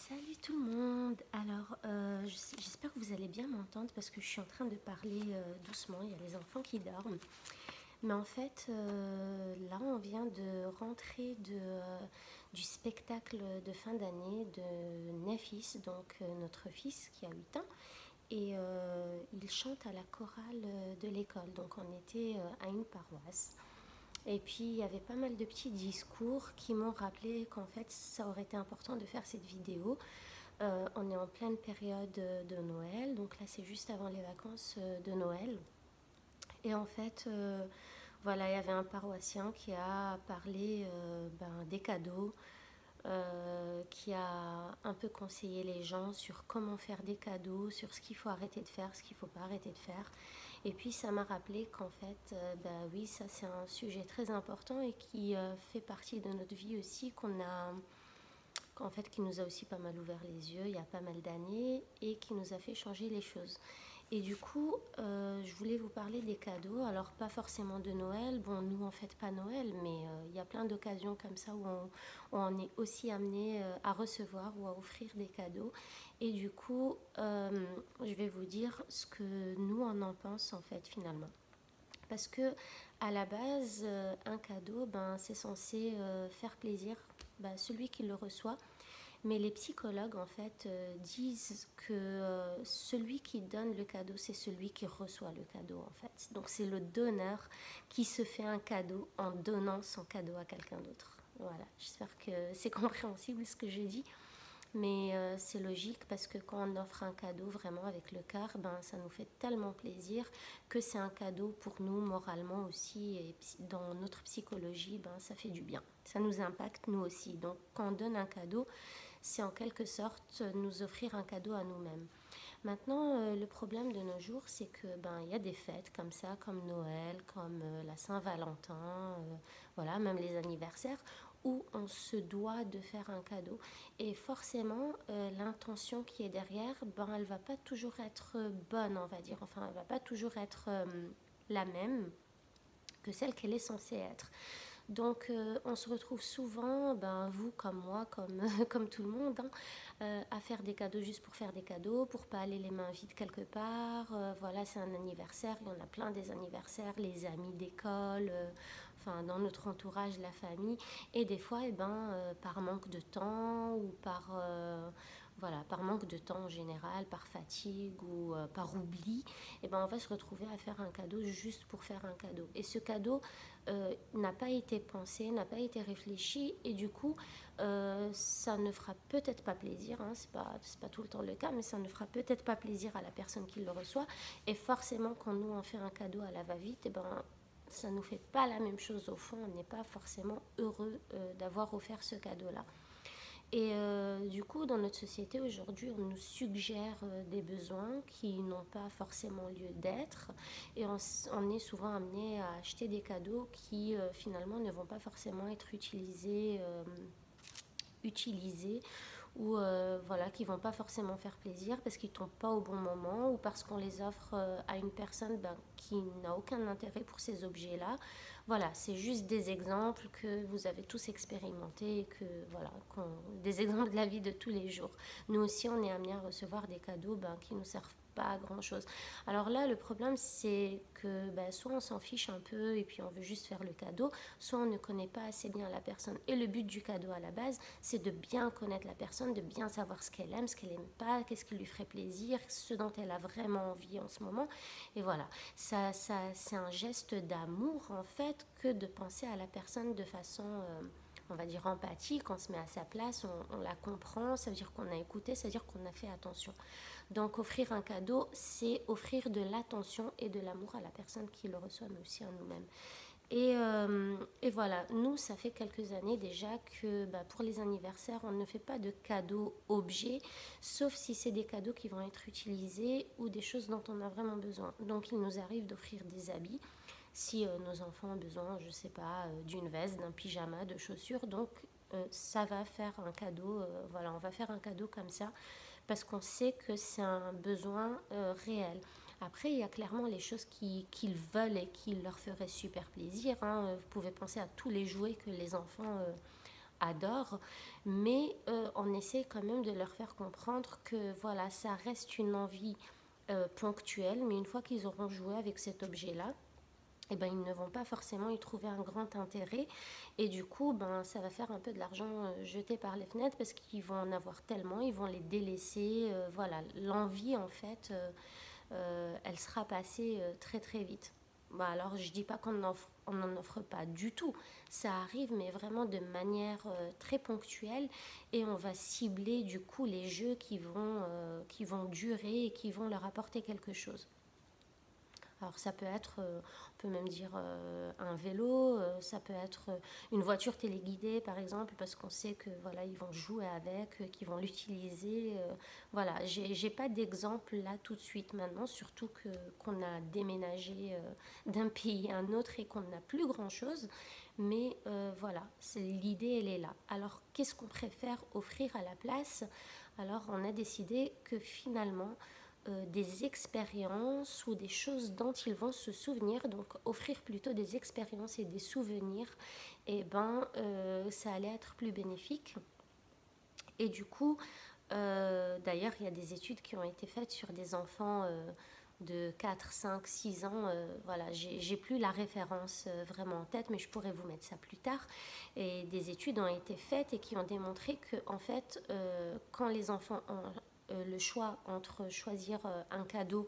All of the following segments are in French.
Salut tout le monde. Alors, j'espère que vous allez bien m'entendre parce que je suis en train de parler doucement. Il y a les enfants qui dorment. Mais en fait, là, on vient de rentrer du spectacle de fin d'année de Nefis, donc notre fils qui a 8 ans. Et il chante à la chorale de l'école. Donc, on était à une paroisse. Et puis il y avait pas mal de petits discours qui m'ont rappelé qu'en fait ça aurait été important de faire cette vidéo. On est en pleine période de Noël, donc là c'est juste avant les vacances de Noël. Et en fait, voilà, il y avait un paroissien qui a parlé des cadeaux, qui a un peu conseillé les gens sur comment faire des cadeaux, sur ce qu'il faut arrêter de faire, ce qu'il ne faut pas arrêter de faire. Et puis ça m'a rappelé qu'en fait, oui, ça c'est un sujet très important et qui fait partie de notre vie aussi, qu'en fait, qui nous a aussi pas mal ouvert les yeux il y a pas mal d'années et qui nous a fait changer les choses. Et du coup, je voulais vous parler des cadeaux. Alors, pas forcément de Noël. Bon, nous, on fête pas Noël, mais il y a plein d'occasions comme ça où on est aussi amené à recevoir ou à offrir des cadeaux. Et du coup, je vais vous dire ce que nous, on en pense, en fait, finalement. Parce que, à la base, un cadeau, c'est censé faire plaisir celui qui le reçoit. Mais les psychologues, en fait, disent que celui qui donne le cadeau, c'est celui qui reçoit le cadeau, en fait. Donc, c'est le donneur qui se fait un cadeau en donnant son cadeau à quelqu'un d'autre. Voilà, j'espère que c'est compréhensible ce que je dis. Mais c'est logique parce que quand on offre un cadeau vraiment avec le cœur, ça nous fait tellement plaisir que c'est un cadeau pour nous moralement aussi et dans notre psychologie, ça fait du bien. Ça nous impacte nous aussi. Donc quand on donne un cadeau, c'est en quelque sorte nous offrir un cadeau à nous-mêmes. Maintenant, le problème de nos jours, c'est que il y a des fêtes comme ça, comme Noël, comme la Saint-Valentin, voilà, même les anniversaires, où on se doit de faire un cadeau. Et forcément, l'intention qui est derrière, elle va pas toujours être bonne, on va dire. Enfin, elle va pas toujours être la même que celle qu'elle est censée être. Donc on se retrouve souvent, vous comme moi, comme, comme tout le monde, à faire des cadeaux juste pour faire des cadeaux, pour pas aller les mains vides quelque part. Voilà, c'est un anniversaire, il y en a plein des anniversaires, les amis d'école, enfin dans notre entourage, la famille. Et des fois, par manque de temps ou par manque de temps en général, par fatigue ou par oubli, on va se retrouver à faire un cadeau juste pour faire un cadeau. Et ce cadeau n'a pas été pensé, n'a pas été réfléchi, et du coup, ça ne fera peut-être pas plaisir, hein, c'est pas tout le temps le cas, mais ça ne fera peut-être pas plaisir à la personne qui le reçoit. Et forcément, quand nous on fait un cadeau à la va-vite, ça ne nous fait pas la même chose au fond, on n'est pas forcément heureux d'avoir offert ce cadeau-là. Et du coup, dans notre société aujourd'hui, on nous suggère des besoins qui n'ont pas forcément lieu d'être. Et on est souvent amené à acheter des cadeaux qui finalement ne vont pas forcément être utilisés ou voilà, qui vont pas forcément faire plaisir parce qu'ils tombent pas au bon moment ou parce qu'on les offre à une personne qui n'a aucun intérêt pour ces objets-là. Voilà, c'est juste des exemples que vous avez tous expérimentés et que voilà, des exemples de la vie de tous les jours. Nous aussi, on est amenés à recevoir des cadeaux qui nous servent pas à grand chose. Alors là, le problème, c'est que soit on s'en fiche un peu et puis on veut juste faire le cadeau, soit on ne connaît pas assez bien la personne. Et le but du cadeau à la base, c'est de bien connaître la personne, de bien savoir ce qu'elle aime, ce qu'elle aime pas, qu'est-ce qui lui ferait plaisir, ce dont elle a vraiment envie en ce moment. Et voilà, ça c'est un geste d'amour en fait que de penser à la personne de façon on va dire empathique, on se met à sa place, on la comprend, ça veut dire qu'on a écouté, ça veut dire qu'on a fait attention. Donc offrir un cadeau, c'est offrir de l'attention et de l'amour à la personne qui le reçoit, mais aussi à nous-mêmes. Et voilà, nous, ça fait quelques années déjà que pour les anniversaires, on ne fait pas de cadeaux objets, sauf si c'est des cadeaux qui vont être utilisés ou des choses dont on a vraiment besoin. Donc il nous arrive d'offrir des habits, si nos enfants ont besoin, je sais pas, d'une veste, d'un pyjama, de chaussures. Donc ça va faire un cadeau, voilà, on va faire un cadeau comme ça parce qu'on sait que c'est un besoin réel. Après, il y a clairement les choses qu'ils veulent et qui leur feraient super plaisir, hein. Vous pouvez penser à tous les jouets que les enfants adorent, mais on essaie quand même de leur faire comprendre que voilà, ça reste une envie ponctuelle, mais une fois qu'ils auront joué avec cet objet-là, eh ben, ils ne vont pas forcément y trouver un grand intérêt et du coup ben, ça va faire un peu de l'argent jeté par les fenêtres parce qu'ils vont en avoir tellement, ils vont les délaisser, voilà, l'envie en fait elle sera passée très très vite. Bah, alors je dis pas qu'on n'en offre pas du tout, ça arrive mais vraiment de manière très ponctuelle et on va cibler du coup les jeux qui vont durer et qui vont leur apporter quelque chose. Alors ça peut être, on peut même dire un vélo, ça peut être une voiture téléguidée par exemple, parce qu'on sait que voilà ils vont jouer avec, qu'ils vont l'utiliser. Voilà, j'ai pas d'exemple là tout de suite maintenant, surtout que qu'on a déménagé d'un pays à un autre et qu'on n'a plus grand chose. Mais voilà, l'idée elle est là. Alors qu'est-ce qu'on préfère offrir à la place? Alors on a décidé que finalement des expériences ou des choses dont ils vont se souvenir, donc offrir plutôt des expériences et des souvenirs, et ben ça allait être plus bénéfique. Et du coup, d'ailleurs, il y a des études qui ont été faites sur des enfants de 4 5 6 ans. Voilà, j'ai plus la référence vraiment en tête, mais je pourrais vous mettre ça plus tard. Et des études ont été faites et qui ont démontré que, en fait, quand les enfants ont le choix entre choisir un cadeau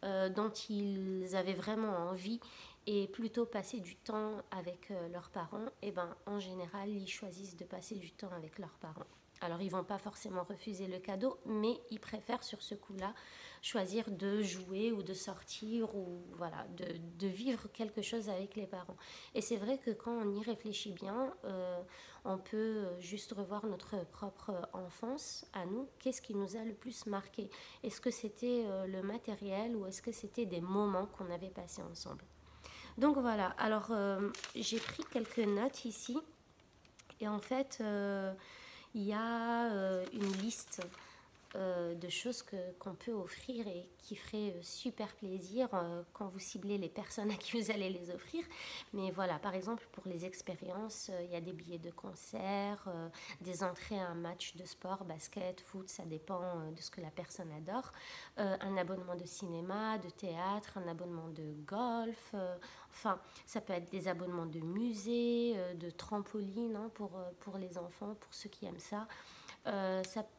dont ils avaient vraiment envie et plutôt passer du temps avec leurs parents, et ben en général ils choisissent de passer du temps avec leurs parents. Alors ils vont pas forcément refuser le cadeau, mais ils préfèrent sur ce coup-là choisir de jouer ou de sortir ou voilà de vivre quelque chose avec les parents. Et c'est vrai que quand on y réfléchit bien, on peut juste revoir notre propre enfance à nous. Qu'est-ce qui nous a le plus marqué? Est-ce que c'était le matériel ou est-ce que c'était des moments qu'on avait passés ensemble? Donc voilà, alors j'ai pris quelques notes ici et en fait il y a une liste de choses qu'on peut offrir et qui ferait super plaisir quand vous ciblez les personnes à qui vous allez les offrir. Mais voilà, par exemple, pour les expériences, il y a des billets de concert, des entrées à un match de sport, basket, foot, ça dépend de ce que la personne adore, un abonnement de cinéma, de théâtre, un abonnement de golf, enfin, ça peut être des abonnements de musée, de trampoline hein, pour les enfants, pour ceux qui aiment ça.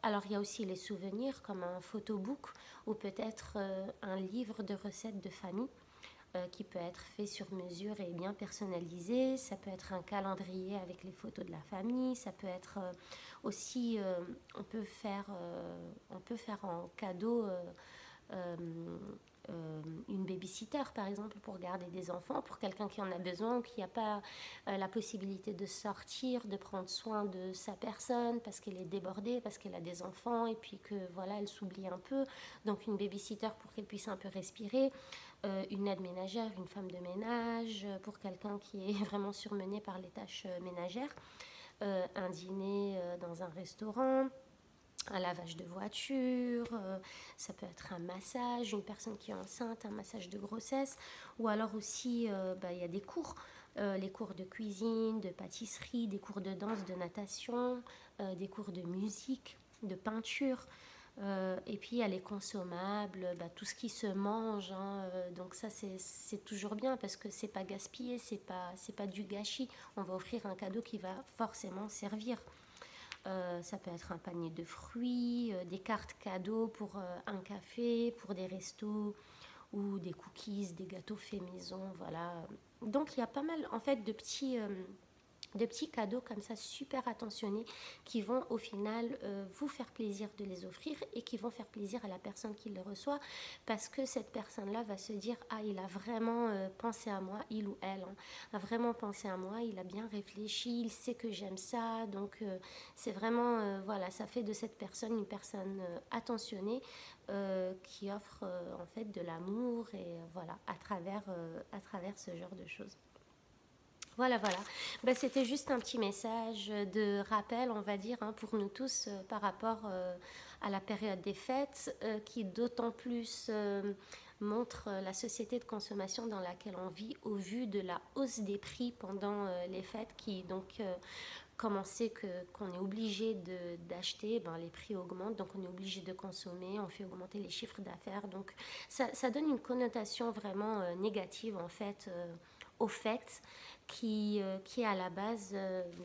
Alors il y a aussi les souvenirs comme un photobook ou peut-être un livre de recettes de famille qui peut être fait sur mesure et bien personnalisé. Ça peut être un calendrier avec les photos de la famille. Ça peut être aussi, on peut faire en cadeau euh, une babysitter par exemple pour garder des enfants, pour quelqu'un qui en a besoin ou qui n'a pas la possibilité de sortir, de prendre soin de sa personne parce qu'elle est débordée, parce qu'elle a des enfants et puis que voilà elle s'oublie un peu, donc une babysitter pour qu'elle puisse un peu respirer, une aide ménagère, une femme de ménage pour quelqu'un qui est vraiment surmené par les tâches ménagères, un dîner dans un restaurant, un lavage de voiture, ça peut être un massage, une personne qui est enceinte, un massage de grossesse, ou alors aussi il y a des cours, les cours de cuisine, de pâtisserie, des cours de danse, de natation, des cours de musique, de peinture. Et puis il y a les consommables, tout ce qui se mange, hein, donc ça c'est toujours bien parce que c'est pas gaspillé, c'est pas du gâchis. On va offrir un cadeau qui va forcément servir. Ça peut être un panier de fruits, des cartes cadeaux pour un café, pour des restos ou des cookies, des gâteaux faits maison, voilà. Donc il y a pas mal en fait de petits cadeaux comme ça super attentionnés qui vont au final vous faire plaisir de les offrir et qui vont faire plaisir à la personne qui le reçoit parce que cette personne-là va se dire ah il a vraiment pensé à moi, il ou elle hein, a vraiment pensé à moi, il a bien réfléchi, il sait que j'aime ça donc c'est vraiment voilà ça fait de cette personne une personne attentionnée qui offre en fait de l'amour et voilà à travers ce genre de choses. Voilà, voilà. C'était juste un petit message de rappel, on va dire, hein, pour nous tous par rapport à la période des fêtes, qui d'autant plus montre la société de consommation dans laquelle on vit au vu de la hausse des prix pendant les fêtes, qui donc comme on sait qu'on est obligé d'acheter, ben, les prix augmentent, donc on est obligé de consommer, on fait augmenter les chiffres d'affaires. Donc ça donne une connotation vraiment négative en fait au fait qui à la base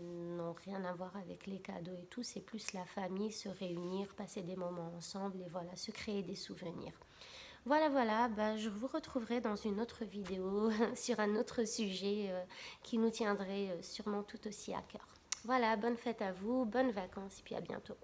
n'ont rien à voir avec les cadeaux et tout. C'est plus la famille, se réunir, passer des moments ensemble et voilà, se créer des souvenirs. Voilà, voilà, bah, je vous retrouverai dans une autre vidéo sur un autre sujet qui nous tiendrait sûrement tout aussi à cœur. Voilà, bonne fête à vous, bonnes vacances et puis à bientôt.